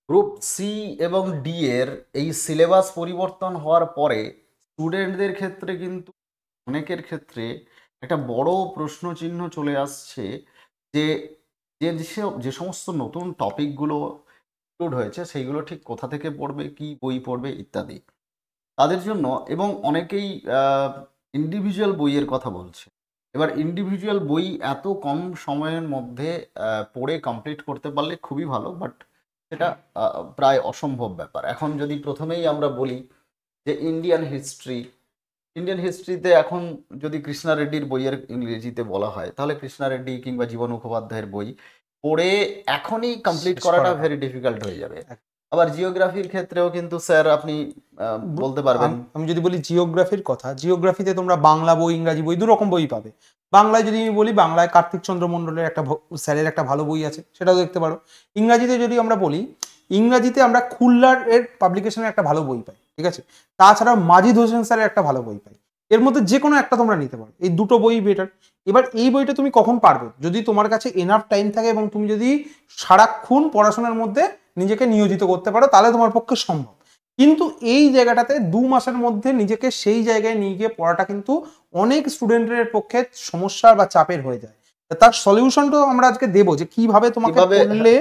Group C এবং D এর এই সিলেবাস পরিবর্তন হওয়ার পরে স্টুডেন্টদের ক্ষেত্রে কিন্তু অনেকের ক্ষেত্রে একটা বড় প্রশ্ন চিহ্ন চলে আসছে যে যে সমস্ত নতুন টপিকগুলো ইনক্লুড হয়েছে সেইগুলো ঠিক কোথা থেকে পড়বে, কি বই পড়বে ইত্যাদি তাদের জন্য। এবং অনেকেই ইন্ডিভিজুয়াল বইয়ের কথা বলছে। এবার ইন্ডিভিজুয়াল বই এত কম সময়ের মধ্যে পড়ে কমপ্লিট করতে পারলে খুবই ভালো, বাট সেটা প্রায় অসম্ভব ব্যাপার। এখন যদি প্রথমেই আমরা বলি যে ইন্ডিয়ান হিস্ট্রিতে এখন যদি কৃষ্ণা রেড্ডির বইয়ের ইংরেজিতে বলা হয়, তাহলে কৃষ্ণা রেড্ডি কিংবা জীবন মুখোপাধ্যায়ের বই পড়ে এখনই কমপ্লিট করাটা ভেরি ডিফিকাল্ট হয়ে যাবে। আবার জিওগ্রাফির ক্ষেত্রেও কিন্তু স্যার আপনি বলতে পারবেন। আমি যদি বলি জিওগ্রাফির কথা, জিওগ্রাফিতে তোমরা বাংলা বই, ইংরাজি বই, দুরকম বই পাবে। বাংলায় যদি আমি বলি, বাংলায় কার্তিক চন্দ্র মণ্ডলের একটা স্যারের একটা ভালো বই আছে, সেটাও দেখতে পারো। ইংরাজিতে যদি আমরা বলি, ইংরাজিতে আমরা খুল্লার এর পাবলিকেশনের একটা ভালো বই পাই, ঠিক আছে। তাছাড়া মাজিদ হোসেন স্যারের একটা ভালো বই পাই। এর মধ্যে যে কোনো একটা তোমরা নিতে পারো, এই দুটো বই বেটার। এবার এই বইটা তুমি কখন পারবে? যদি তোমার কাছে এনাফ টাইম থাকে এবং তুমি যদি সারাক্ষণ পড়াশোনার মধ্যে নিজেকে নিয়োজিত করতে পারো, তাহলে তোমার পক্ষে সম্ভব। কিন্তু এই জায়গাটাতে 2 মাসের মধ্যে নিজেকে সেই জায়গায় নিয়ে গিয়ে পড়াটা কিন্তু অনেক স্টুডেন্টের পক্ষে সমস্যা বা চাপের হয়ে যায়। তার সলিউশনটাও আমরা আজকে দেবো, যে কিভাবে তোমাকে পড়লে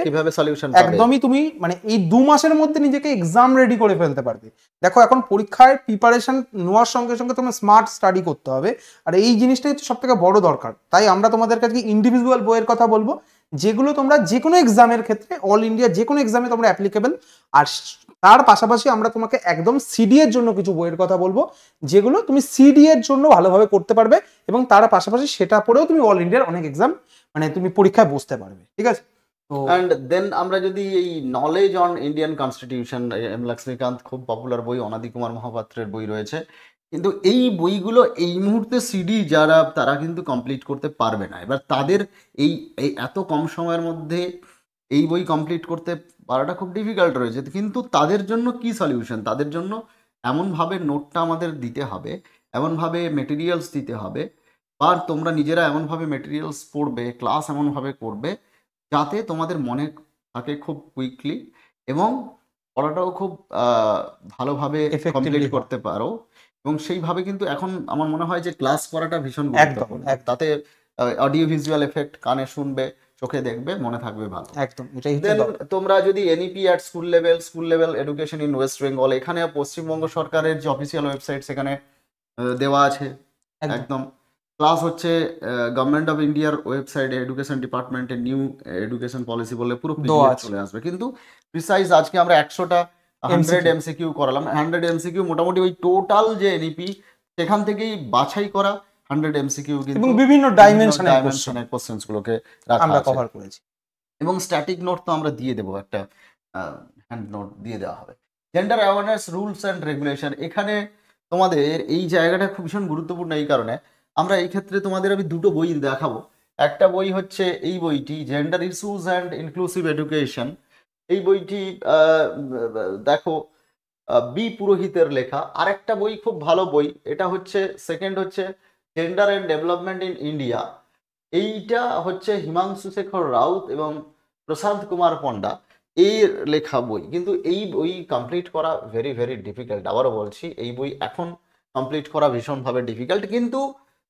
একদমই তুমি মানে এই 2 মাসের মধ্যে নিজেকে এক্সাম রেডি করে ফেলতে পারবে। দেখো, এখন পরীক্ষায় প্রিপারেশন নেওয়ার সঙ্গে সঙ্গে তোমার স্মার্ট স্টাডি করতে হবে, আর এই জিনিসটাই তো সব থেকে বড় দরকার। তাই আমরা তোমাদের কাছে ইন্ডিভিজুয়াল বইয়ের কথা বলবো, যেগুলো তোমরা যে কোনো এক্সামের ক্ষেত্রে, অল ইন্ডিয়া যে কোনো এক্সামে তোমরা অ্যাপ্লিকেবল। আর তার পাশাপাশি আমরা তোমাকে একদম সিডি এর জন্য কিছু বইয়ের কথা বলবো, যেগুলো তুমি সিডি এর জন্য ভালোভাবে করতে পারবে, এবং তার পাশাপাশি সেটা পড়েও তুমি অল ইন্ডিয়ার অনেক এক্সাম মানে তুমি পরীক্ষায় বসতে পারবে, ঠিক আছে। অ্যান্ড দেন আমরা যদি এই knowledge on Indian constitution, M Laxmikanth খুব পপুলার বই, অনাদি কুমার মহাপাত্রের বই রয়েছে, কিন্তু এই বইগুলো এই মুহূর্তে সিডি যারা তারা কিন্তু কমপ্লিট করতে পারবে না। এবার তাদের এই এত কম সময়ের মধ্যে এই বই কমপ্লিট করতে পারাটা খুব ডিফিকাল্ট রয়েছে। কিন্তু তাদের জন্য কি সলিউশন? তাদের জন্য এমনভাবে নোটটা আমাদের দিতে হবে, এমনভাবে মেটেরিয়ালস দিতে হবে, বা তোমরা নিজেরা এমনভাবে মেটেরিয়ালস পড়বে, ক্লাস এমনভাবে করবে যাতে তোমাদের মনে থাকে খুব কুইকলি, এবং পড়াটাও খুব ভালোভাবে কমপ্লিট করতে পারো। এবং সেইভাবে কিন্তু এখন আমার মনে হয় যে ক্লাস করাটা ভীষণ গুরুত্বপূর্ণ। তাতে অডিও ভিজুয়াল এফেক্ট, কানে শুনবে, চোখে দেখবে, মনে থাকবে ভালো। একদম এটাই। তোমরা যদি NEP at school level education in West Bengal, এখানে পশ্চিমবঙ্গ সরকারের যে অফিসিয়াল ওয়েবসাইট সেখানে দেওয়া আছে একদম। প্লাস হচ্ছে গভর্নমেন্ট অফ ইন্ডিয়ার ওয়েবসাইটে এডুকেশন ডিপার্টমেন্টের নিউ এডুকেশন পলিসি বলে পুরো পিডিএফ চলে আসবে। কিন্তু প্রিসাইজ আজকে আমরা 100টা 100 এমসিকিউ করালাম। 100 এমসিকিউ মোটামুটি ওই টোটাল যে এনইপি সেখান থেকেই বাছাই করা 100 এমসিকিউ, কিন্তু বিভিন্ন ডাইমেনশনের কোশ্চেন্স গুলোকে আমরা কভার করেছি। এবং স্ট্যাটিক নোট তো আমরা দিয়ে দেবো, একটা হ্যান্ড নোট দিয়ে দেওয়া হবে। Gender awareness rules and regulation, এখানে তোমাদের এই জায়গাটা খুব ভীষণ গুরুত্বপূর্ণ। এই কারণে আমরা এই ক্ষেত্রে তোমাদের আমি দুটো বই দেখাবো। একটা বই হচ্ছে এই বইটি, gender issues and inclusive education. এই বইটি দেখো বি পুরোহিতের লেখা। আরেকটা বই খুব ভালো বই, এটা হচ্ছে সেকেন্ড, হচ্ছে gender and development in India. এইটা হচ্ছে হিমাংশু শেখর রাউত এবং প্রশান্ত কুমার পণ্ডা এর লেখা বই। কিন্তু এই বই কমপ্লিট করা ভেরি ভেরি ডিফিকাল্ট। আবারও বলছি, এই বই এখন কমপ্লিট করা ভীষণভাবে ডিফিকাল্ট। কিন্তু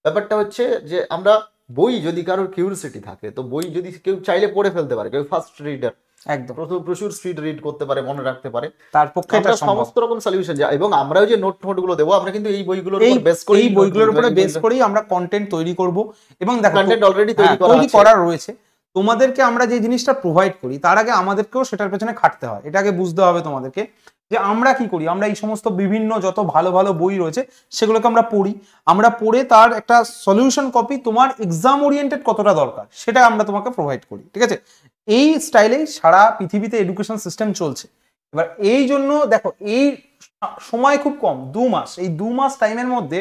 ব্যাপারটা হচ্ছে যে আমরা বই, যদি কারোর কিউরিওসিটি থাকে তো বই যদি কেউ চাইলে পড়ে ফেলতে পারে, কেউ ফার্স্ট রিডার একদম প্রচুর স্পিড রিড করতে পারে, মনে রাখতে পারে, তার পক্ষে এটা সমস্ত রকম সলিউশন যায়। এবং আমরাও যে নোট গুলো দেবো, আমরা কিন্তু এই বইগুলোর উপর বেস করেই, এই বইগুলোর উপরে বেস করেই আমরা কন্টেন্ট তৈরি করব। এবং দেখো, কন্টেন্ট অলরেডি তৈরি করা রয়েছে। তোমাদেরকে আমরা যে জিনিসটা প্রোভাইড করি, তার আগে আমাদেরকেও সেটার পেছনে খাটতে হয়। এটাকে বুঝতে হবে তোমাদেরকে যে আমরা কি করি। আমরা এই সমস্ত বিভিন্ন যত ভালো ভালো বই রয়েছে সেগুলোকে আমরা পড়ি, আমরা পড়ে তার একটা সলিউশন কপি তোমার এক্সাম ওরিয়েন্টেড কতটা দরকার সেটা আমরা তোমাকে প্রোভাইড করি, ঠিক আছে। এই স্টাইলেই সারা পৃথিবীতে এডুকেশন সিস্টেম চলছে। এবার এই জন্য দেখো, এই সময় খুব কম, 2 মাস। এই 2 মাস টাইমের মধ্যে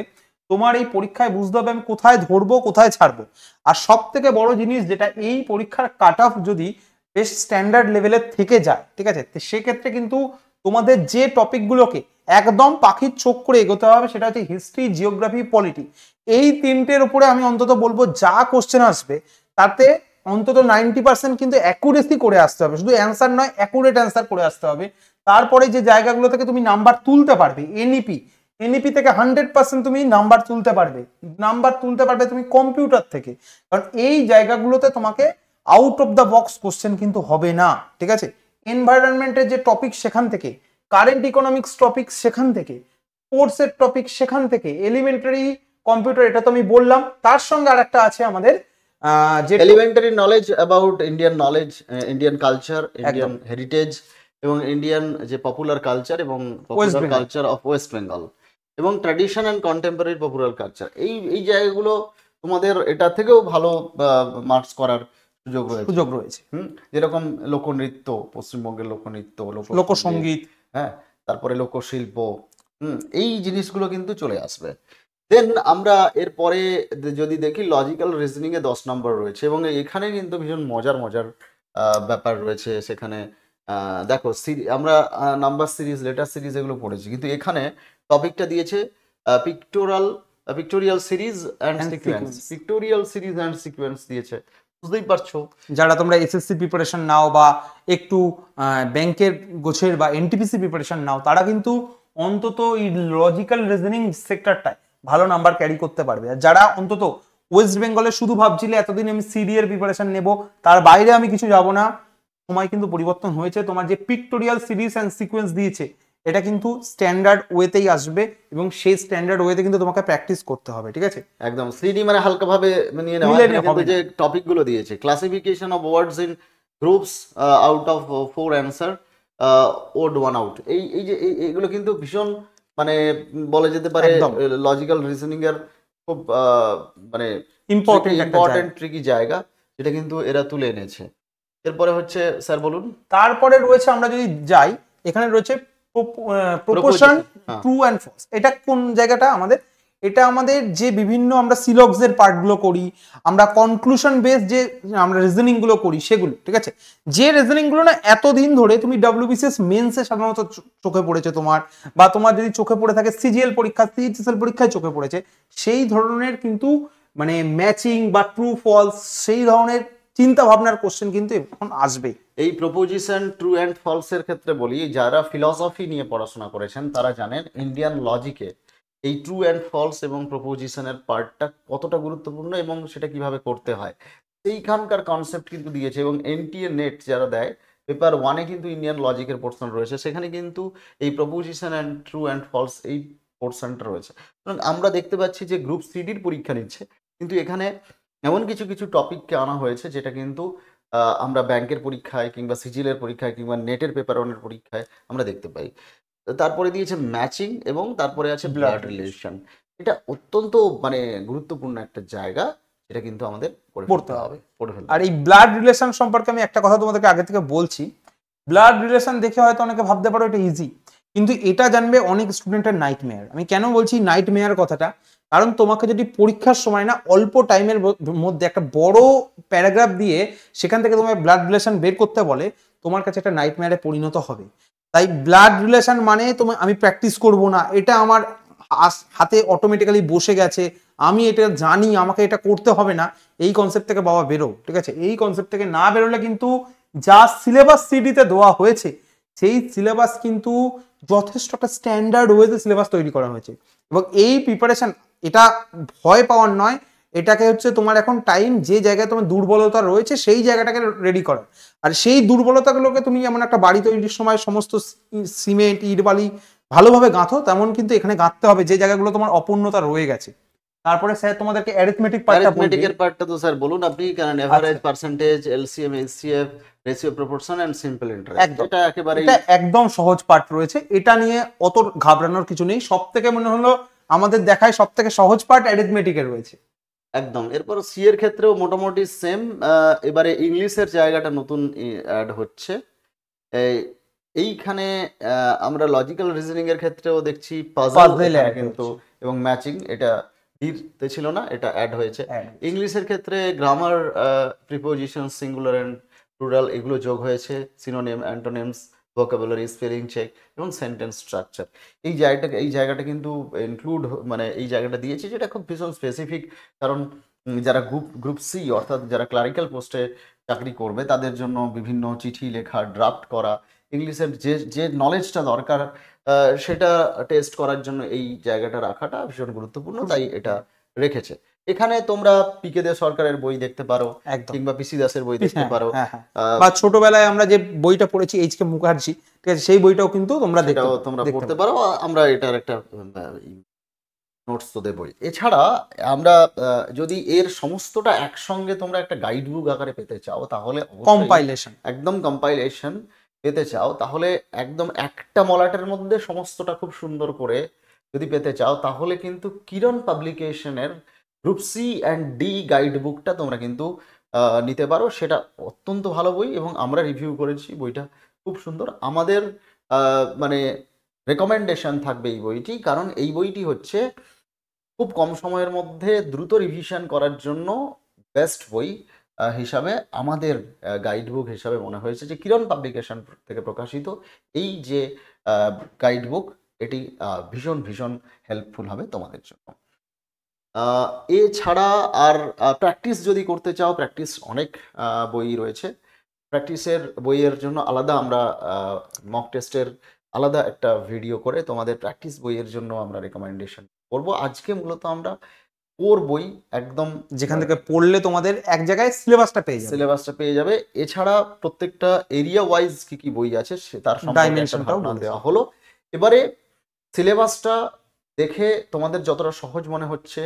তোমার এই পরীক্ষায় বুঝতে হবে আমি কোথায় ধরবো, কোথায় ছাড়বো। আর সব থেকে বড় জিনিস যেটা, এই পরীক্ষার কাট অফ যদি বেশ স্ট্যান্ডার্ড লেভেলের থেকে যায়, ঠিক আছে, সেক্ষেত্রে কিন্তু তোমাদের যে টপিকগুলোকে একদম পাখির চোখ করে এগোতে হবে, সেটা হচ্ছে হিস্ট্রি, জিওগ্রাফি, পলিটি। এই তিনটের উপরে আমি অন্তত বলবো যা কোশ্চেন আসবে তাতে অন্তত 90% কিন্তু অ্যাকুরেসি করে আসতে হবে, শুধু অ্যান্সার নয়, অ্যাকুরেট অ্যান্সার করে আসতে হবে। তারপরে যে জায়গাগুলো থেকে তুমি নাম্বার তুলতে পারবে, এনইপি থেকে 100% তুমি নাম্বার তুলতে পারবে তুমি কম্পিউটার থেকে, কারণ এই জায়গাগুলোতে তোমাকে out of the box question কিন্তু হবে না, ঠিক আছে। এনভায়রনমেন্টের যে টপিক সেখান থেকে, কারেন্ট ইকোনমিক্স টপিক সেখান থেকে, স্পোর্টসের টপিক সেখান থেকে, এলিমেন্টারি কম্পিউটার এটা তো আমি বললাম, তার সঙ্গে আর একটা আছে আমাদের যে elementary knowledge about Indian knowledge, Indian culture, Indian heritage এবং ইন্ডিয়ান যে পপুলার কালচার এবং popular Bengal। Culture of West Bengal এবং tradition and contemporary popular culture, এই জায়গাগুলো তোমাদের এটা থেকেও ভালো মার্কস করার সুযোগ রয়েছে। যেরকম লোকনৃত্য, পশ্চিমবঙ্গের লোকনৃত্য, লোকসঙ্গীত, হ্যাঁ, তারপরে লোকশিল্প, এই জিনিসগুলো কিন্তু চলে আসবে। দেন আমরা এরপরে যদি দেখি লজিক্যাল রিজনিং এ 10 নম্বর রয়েছে এবং এখানে কিন্তু ভীষণ মজার ব্যাপার রয়েছে। সেখানে দেখো আমরা নাম্বার সিরিজ, লেটার সিরিজ এগুলো পড়েছি, কিন্তু এখানে টপিকটা দিয়েছে pictorial series and sequence. Pictorial series and sequence দিয়েছে, বুঝতেই পারছো। যারা তোমরা এসএসসি প্রিপারেশন নাও বা একটু ব্যাংকের গোছের বা এনটিপিসি প্রিপারেশন নাও, তারা কিন্তু অন্তত এই লজিক্যাল রিজনিং সেক্টরটায় ভালো নাম্বার ক্যারি করতে পারবে। আর যারা অন্তত ওয়েস্ট বেঙ্গলে শুধু ভাবছিলে এতদিন আমি সিডি এর প্রিপারেশন নেব, তার বাইরে আমি কিছু যাব না, সময় কিন্তু পরিবর্তন হয়েছে। তোমার যে পিক্টোরিয়াল সিরিজ অ্যান্ড সিকোয়েন্স দিয়েছে এটা কিন্তু স্ট্যান্ডার্ড ওয়েতেই আসবে এবং সেই স্ট্যান্ডার্ড ওয়েতে কিন্তু তোমাকে প্রাকটিস করতে হবে, ঠিক আছে। একদম সিডি মানে হালকাভাবে নিয়ে নেওয়া, যে টপিকগুলো দিয়েছে, classification of words in groups out of 4 answer, odd 1 out, এই যে এইগুলো কিন্তু ভীষণ মানে বলা যেতে পারে লজিক্যাল রিজনিং এর খুব মানে ইম্পর্টেন্ট ট্রিকি জায়গা, যেটা কিন্তু এরা তুলে এনেছে। এরপরে হচ্ছে স্যার বলুন। তারপরে রয়েছে, আমরা যদি যাই, এখানে রয়েছে প্রপোর্শন ট্রু অ্যান্ড ফলস। এটা কোন জায়গাটা আমাদের? এটা আমাদের যে বিভিন্ন আমরা সিলক্স এর পার্টগুলো করি, আমরা কনক্লুশন বেস যে আমরা রিজনিং গুলো করি সেগুলো, ঠিক আছে। যে রিজনিং গুলো না এতদিন ধরে তুমি ডব্লিউবিসিএস মেন্সে সাধারণত চোখে পড়েছে তোমার, বা তোমার যদি চোখে পড়ে থাকে সিজিএল পরীক্ষা, সিএইচএসএল পরীক্ষায় চোখে পড়েছে, সেই ধরনের কিন্তু মানে ম্যাচিং বা ট্রু ফলস সেই ধরনের চিন্তা ভাবনার কোশ্চেন কিন্তু এখন আসবে। এই প্রপোজিশন ট্রু অ্যান্ড ফলস এর ক্ষেত্রে বলি, যারা ফিলসফি নিয়ে পড়াশোনা করেছেন তারা জানেন ইন্ডিয়ান লজিকে এই ট্রু অ্যান্ড ফলস এবং প্রপোজিশনের পার্টটা কতটা গুরুত্বপূর্ণ এবং সেটা কিভাবে করতে হয়, সেইখানকার কনসেপ্ট কিন্তু দিয়েছে। এবং এনটিএ নেট যারা দেয়, পেপার 1-এ কিন্তু ইন্ডিয়ান লজিকের পোর্শন রয়েছে, সেখানে কিন্তু এই proposition and true and false এই পোর্শনটা রয়েছে। আমরা দেখতে পাচ্ছি যে গ্রুপ সিডির পরীক্ষা নিচ্ছে, কিন্তু এখানে এমন কিছু টপিককে আনা হয়েছে যেটা কিন্তু আমরা ব্যাংকের পরীক্ষায় কিংবা সিজিএলের পরীক্ষায় কিংবা নেটের পেপার 1-এর পরীক্ষায় আমরা দেখতে পাই। তারপরে দিয়েছে ম্যাচিং এবং তারপরে আছে ব্লাড রিলেশন। এটা অত্যন্ত মানে গুরুত্বপূর্ণ একটা জায়গা, এটা কিন্তু আমাদের পড়তে হবে। আর এই ব্লাড রিলেশন সম্পর্কে আমি একটা কথা তোমাদেরকে আগে থেকে বলছি। ব্লাড রিলেশন দেখে হয়তো অনেকে ভাবতে পারো এটা ইজি, কিন্তু এটা জানবে অনেক স্টুডেন্টের নাইটমেয়ার। আমি কেন বলছি নাইটমেয়ার কথাটা, কারণ তোমাকে যদি পরীক্ষার সময় না অল্প টাইমের মধ্যে একটা বড় প্যারাগ্রাফ দিয়ে সেখান থেকে তোমার ব্লাড রিলেশন বের করতে বলে, তোমার কাছে একটা নাইটমেয়ারে পরিণত হবে। তাই ব্লাড রিলেশন মানে আমি প্র্যাকটিস করব না, এটা আমার হাতে অটোমেটিক্যালি বসে গেছে, আমি এটা জানি, আমাকে এটা করতে হবে না, এই কনসেপ্ট থেকে বাবা বেরো, ঠিক আছে। এই কনসেপ্ট থেকে না বেরোলে কিন্তু যা সিলেবাস সিডিতে দেওয়া হয়েছে সেই সিলেবাস কিন্তু যথেষ্ট একটা স্ট্যান্ডার্ড ওয়েতে সিলেবাস তৈরি করা হয়েছে। এবং এই প্রিপারেশন, এটা ভয় পাওয়ার নয়, এটাকে হচ্ছে তোমার এখন টাইম, যে জায়গায় তোমার দুর্বলতা রয়েছে সেই জায়গাটাকে রেডি করার। আর সেই দুর্বলতাগুলোকে তুমি যেমন একটা বাড়ি তৈরির সময় সমস্ত সিমেন্ট ইট বালি ভালোভাবে গাঁথো, তেমন কিন্তু এখানে গাঁথতে হবে যে জায়গাগুলো তোমার অপূর্ণতা রয়ে গেছে। তারপরে স্যার তোমাদেরকে অ্যারিথমেটিক পার্টটা তো স্যার বলুন আপনি, কারণ average, percentage, LCM, HCF, ratio, proportion and simple interest, এটা একেবারে এটা একদম সহজ পার্ট রয়েছে, এটা নিয়ে অত ঘাবড়ানোর কিছু নেই। সবথেকে মনে হলো আমাদের দেখায় সবথেকে সহজ পার্ট অ্যারিথমেটিকের রয়েছে একদম। এরপর সি এর ক্ষেত্রেও মোটামুটি সেম, এবারে ইংলিশের জায়গাটা নতুন অ্যাড হচ্ছে। এইখানে আমরা লজিক্যাল রিজনিং এর ক্ষেত্রেও দেখছি পাজল কিন্তু, এবং ম্যাচিং, এটা ডিতে ছিল না, এটা অ্যাড হয়েছে। ইংলিশের ক্ষেত্রে grammar, preposition, singular and plural এগুলো যোগ হয়েছে, synonym, antonyms, vocabulary, spelling check এবং সেন্টেন্স স্ট্রাকচার। এই জায়গাটা কিন্তু ইনক্লুড, মানে এই জায়গাটা দিয়েছে, যেটা খুব ভীষণ স্পেসিফিক, কারণ যারা গ্রুপ সি অর্থাৎ যারা ক্লারিক্যাল পোস্টে চাকরি করবে তাদের জন্য বিভিন্ন চিঠি লেখা, ড্রাফট করা, ইংলিশের যে যে নলেজটা দরকার সেটা টেস্ট করার জন্য এই জায়গাটা রাখাটা ভীষণ গুরুত্বপূর্ণ, তাই এটা রেখেছে। এখানে তোমরা পিকে দে সরকারের বই দেখতে পারো, একদম। কিংবা পিসি দাসের বই দেখতে হ্যাঁ, পারো, হ্যাঁ, হ্যাঁ। বা ছোটবেলায় আমরা যে বইটা পড়েছি এইচ.কে. মুখার্জি, ঠিক আছে, সেই বইটাও কিন্তু তোমরা সেটাও তোমরা পড়তে পারো। আমরা এটার একটা নোটস তো দেবই। এছাড়া আমরা যদি এর সমস্তটা একসঙ্গে তোমরা একটা গাইড বুক আকারে পেতে চাও, তাহলে কম্পাইলেশন, একদম কম্পাইলেশন পেতে চাও, তাহলে একদম একটা মলাটের মধ্যে সমস্তটা খুব সুন্দর করে যদি পেতে চাও, তাহলে কিন্তু কিরণ পাবলিকেশনের group C and D guide বুকটা তোমরা কিন্তু নিতে পারো। সেটা অত্যন্ত ভালো বই এবং আমরা রিভিউ করেছি, বইটা খুব সুন্দর। আমাদের মানে রেকমেন্ডেশন থাকবে এই বইটি, কারণ এই বইটি হচ্ছে খুব কম সময়ের মধ্যে দ্রুত রিভিশন করার জন্য বেস্ট বই হিসাবে আমাদের গাইড বুক হিসাবে মনে হয়েছে যে কিরণ পাবলিকেশন থেকে প্রকাশিত এই যে গাইড বুক, এটি ভীষণ ভীষণ হেল্পফুল হবে তোমাদের জন্য। এছাড়া আর প্র্যাকটিস যদি করতে চাও, প্র্যাকটিস অনেক বই রয়েছে। প্র্যাকটিসের বইয়ের জন্য আলাদা আমরা মক টেস্টের আলাদা একটা ভিডিও করে তোমাদের প্র্যাকটিস বইয়ের জন্য আমরা রেকমেন্ডেশন করব। আজকে মূলত আমরা কোর বই একদম যেখান থেকে পড়লে তোমাদের এক জায়গায় সিলেবাসটা পেয়ে যাবে। এছাড়া প্রত্যেকটা এরিয়া ওয়াইজ কি কি বই আছে তার সম্পর্কে একটা ডাইমেনশনটাও ধারণা দেওয়া হলো। এবারে সিলেবাসটা দেখে তোমাদের যতটা সহজ মনে হচ্ছে,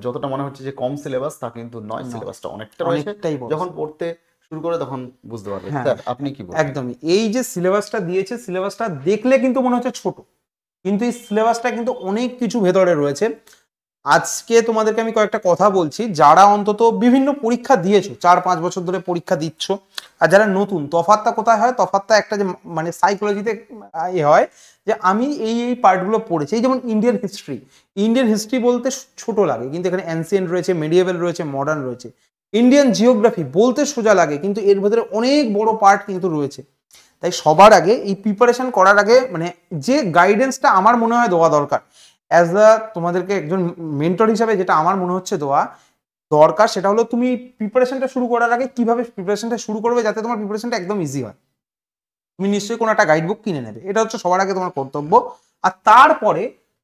যতটা মনে হচ্ছে যে কম সিলেবাস, তা কিন্তু নয়। সিলেবাসটা অনেকটা রয়েছে, যখন পড়তে শুরু করে তখন বুঝতে পারবে। স্যার আপনি কি বলবেন? একদমই, এই যে সিলেবাসটা দিয়েছে, সিলেবাসটা দেখলে কিন্তু মনে হচ্ছে ছোট, কিন্তু এই সিলেবাসটা কিন্তু অনেক কিছু ভেতরে রয়েছে। আজকে তোমাদেরকে আমি কয়েকটা কথা বলছি, যারা অন্তত বিভিন্ন পরীক্ষা দিয়েছো, 4-5 বছর ধরে পরীক্ষা দিচ্ছ, আর যারা নতুন, তফাৎটা কোথায় হয়? তফাৎটা একটা যে মানে সাইকোলজিতে হয় যে আমি এই পার্টগুলো পড়েছি। এই যেমন ইন্ডিয়ান হিস্ট্রি বলতে ছোট লাগে, কিন্তু এখানে অ্যানসিয়েন্ট রয়েছে, মেডিয়েভেল রয়েছে, মডার্ন রয়েছে। ইন্ডিয়ান জিওগ্রাফি বলতে সোজা লাগে, কিন্তু এর ভেতরে অনেক বড় পার্ট কিন্তু রয়েছে। তাই সবার আগে এই প্রিপারেশন করার আগে মানে যে গাইডেন্সটা আমার মনে হয় দেওয়া দরকার, অ্যাজ দ্য তোমাদেরকে একজন মেন্টর হিসাবে যেটা আমার মনে হচ্ছে দেওয়া দরকার, সেটা হলো তুমি প্রিপারেশনটা শুরু করার আগে কিভাবে প্রিপারেশনটা শুরু করবে যাতে তোমার প্রিপারেশনটা একদম ইজি হয়। তুমি নিশ্চয়ই কোনো একটা গাইডবুক কিনে নেবে, এটা হচ্ছে সবার আগে তোমার কর্তব্য। আর তারপরে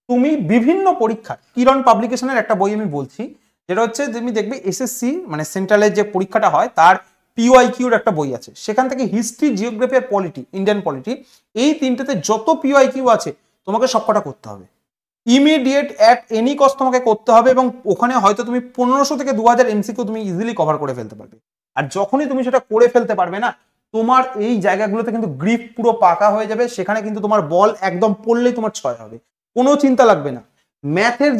তুমি বিভিন্ন পরীক্ষা, কিরণ পাবলিকেশনের একটা বই আমি বলছি, যেটা হচ্ছে তুমি দেখবে এসএসসি মানে সেন্ট্রালের যে পরীক্ষাটা হয় তার পিওআইকিউর একটা বই আছে, সেখান থেকে হিস্ট্রি, জিওগ্রাফি আর পলিটি, ইন্ডিয়ান পলিটি, এই তিনটেতে যত পিওআইকিউ আছে তোমাকে সবকটা করতে হবে, ইমিডিয়েট অ্যাট এনি কস্ট তোমাকে করতে হবে। এবং ওখানে হয়তো তুমি 1500 থেকে 2000 এমসিকিউ তুমি ইজিলি কভার করে ফেলতে পারবে। আর যখনই তুমি সেটা করে ফেলতে পারবে না, তোমার এই জায়গাগুলোতে কিন্তু গ্রিপ পুরো পাকা হয়ে যাবে, সেখানে কিন্তু তোমার বল একদম পড়লেই তোমার 6 হবে, কোনো চিন্তা লাগবে না। ম্যাথের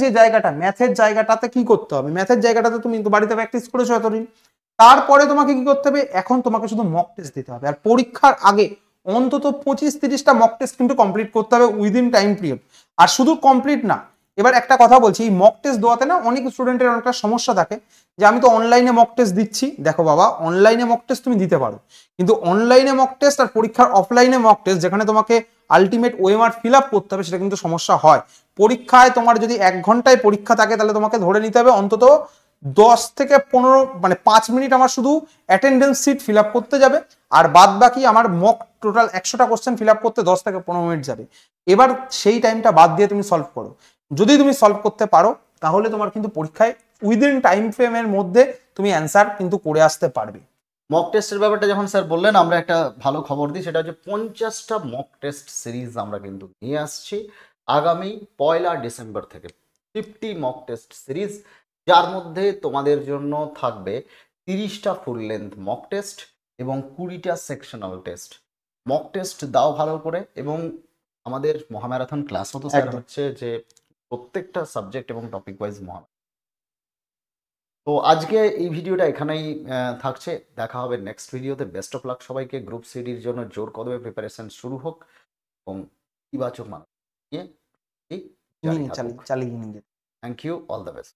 জায়গাটাতে কি করতে হবে? ম্যাথের জায়গাটাতে তুমি তো বাড়িতে প্র্যাকটিস করেছো এতদিন, তারপরে তোমাকে কি করতে হবে? এখন তোমাকে শুধু মক টেস্ট দিতে হবে। আর পরীক্ষার আগে অন্তত 25-30টা মক টেস্ট কিন্তু কমপ্লিট করতে হবে উইদিন টাইম পিরিয়ড। আর শুধু কমপ্লিট না, এবার একটা কথা বলছি, এই মক টেস্ট দেওয়াতে না অনেক স্টুডেন্টের অনেকটা সমস্যা থাকে যে আমি তো অনলাইনে মক টেস্ট দিচ্ছি। দেখো বাবা, অনলাইনে মক টেস্ট তুমি দিতে পারো, কিন্তু অনলাইনে মক টেস্ট আর পরীক্ষার অফলাইনে মক টেস্ট, যেখানে তোমাকে আলটিমেট ওএমআর ফিল আপ করতে হবে, সেটা কিন্তু সমস্যা হয়। পরীক্ষায় তোমার যদি 1 ঘন্টায় পরীক্ষা থাকে, তাহলে তোমাকে ধরে নিতে হবে অন্তত 10 থেকে 15 মানে 5 মিনিট আমার শুধু অ্যাটেন্ডেন্স সিট ফিল আপ করতে যাবে, আর বাদ বাকি আমার মক টোটাল 100টা কোশ্চেন ফিল আপ করতে 10 থেকে 15 মিনিট যাবে। এবার সেই টাইমটা বাদ দিয়ে তুমি সলভ করো। যদি তুমি সলভ করতে পারো, তাহলে তোমার কিন্তু পরীক্ষায় উইদিন টাইম ফ্রেমের মধ্যে তুমি অ্যান্সার কিন্তু করে আসতে পারবে। মক টেস্টের ব্যাপারটা যখন স্যার বললেন, আমরা একটা ভালো খবর দিই, সেটা হচ্ছে 50টা মক টেস্ট সিরিজ আমরা কিন্তু নিয়ে আসছি আগামী 1 ডিসেম্বর থেকে। 50 মক টেস্ট সিরিজ, যার মধ্যে তোমাদের জন্য থাকবে 30টা ফুল লেন্থ মক টেস্ট এবং 20টা সেকশনাল টেস্ট। মক টেস্ট দাও ভালো করে, এবং আমাদের মহাম্যারাথন ক্লাসও তো স্যার হচ্ছে যে প্রত্যেকটা সাবজেক্ট এবং টপিক ওয়াইজ মহাম্যারাথন। তো আজকে এই ভিডিওটা এখানেই থাকছে, দেখা হবে নেক্সট ভিডিওতে। বেস্ট অফ লাক সবাইকে। গ্রুপ সিডির জন্য জোর কদমে প্রিপারেশন শুরু হোক এবং ইতিবাচক মানুষ নিয়ে চালিয়ে নিয়ে। Thank you, all the best.